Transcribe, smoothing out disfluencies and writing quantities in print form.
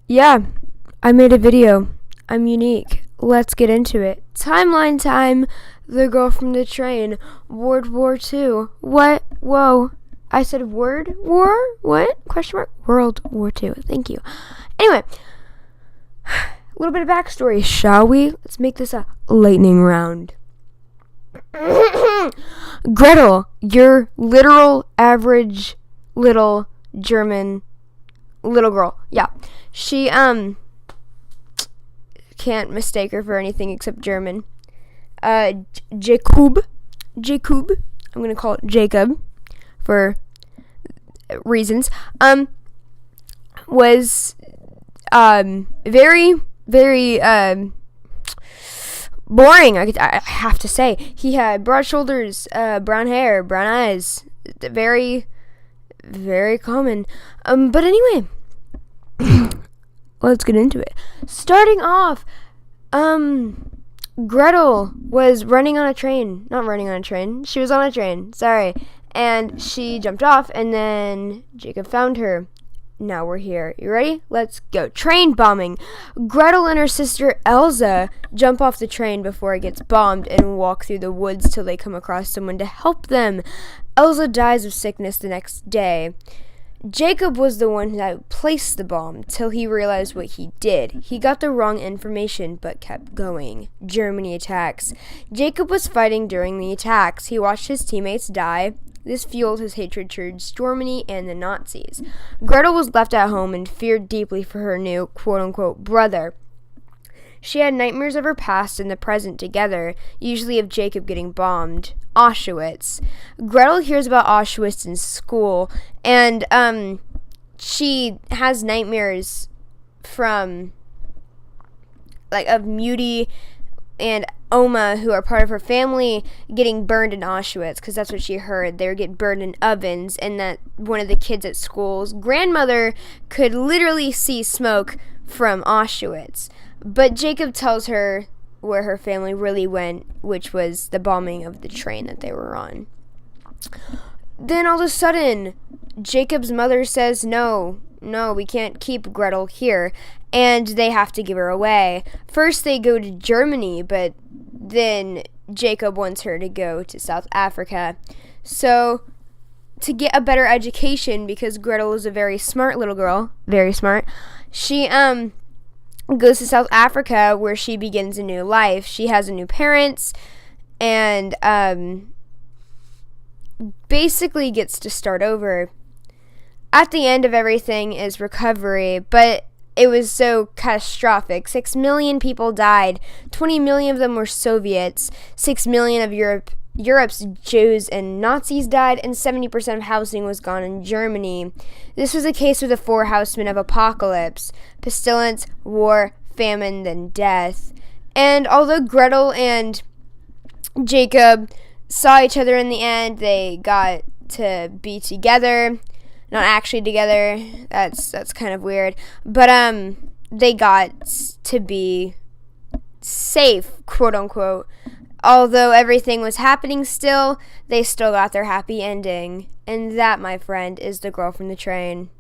Yeah, I made a video. I'm unique. Let's get into it. Timeline time. The girl from the train. World War II. What? Whoa. I said word war? What? Question mark? World War II. Thank you. Anyway, a little bit of backstory, shall we? Let's make this a lightning round. Gretel, your literal average little German little girl. Yeah. She, can't mistake her for anything except German. Jacob. I'm gonna call it Jacob for reasons. Was, very, very, boring, I have to say. He had broad shoulders, brown hair, brown eyes. Very, very common. But anyway, let's get into it. Starting off, Gretel was running on a train. Not running on a train. She was on a train. Sorry. And she jumped off, and then Jacob found her. Now we're here. You ready? Let's go. Train bombing. Gretel and her sister Elsa jump off the train before it gets bombed and walk through the woods till they come across someone to help them. Elsa dies of sickness the next day. Jacob was the one that placed the bomb till he realized what he did. He got the wrong information but kept going. Germany attacks. Jacob was fighting during the attacks. He watched his teammates die. This fueled his hatred towards Germany and the Nazis. Gretel was left at home and feared deeply for her new quote-unquote brother. She had nightmares of her past and the present together, usually of Jacob getting bombed. Auschwitz. Gretel hears about Auschwitz in school, and she has nightmares from, of Muti and Oma, who are part of her family, getting burned in Auschwitz, because that's what she heard. They would get burned in ovens, and that one of the kids at school's grandmother could literally see smoke from Auschwitz. But Jacob tells her where her family really went, which was the bombing of the train that they were on. Then all of a sudden, Jacob's mother says, no, we can't keep Gretel here, and they have to give her away. First they go to Germany, but then Jacob wants her to go to South Africa. So, to get a better education, because Gretel is a very smart little girl, very smart, she, goes to South Africa where she begins a new life. She has a new parents and basically gets to start over. At the end of everything is recovery, but it was so catastrophic. 6 million people died. 20 million of them were Soviets. 6 million of Europe's Jews and Nazis died, and 70% of housing was gone in Germany. This was a case of the four horsemen of apocalypse: pestilence, war, famine, then death. And although Gretel and Jacob saw each other in the end, they got to be together. Not actually together. That's kind of weird. But they got to be safe, quote unquote. Although everything was happening still, they still got their happy ending. And that, my friend, is The Girl from the Train.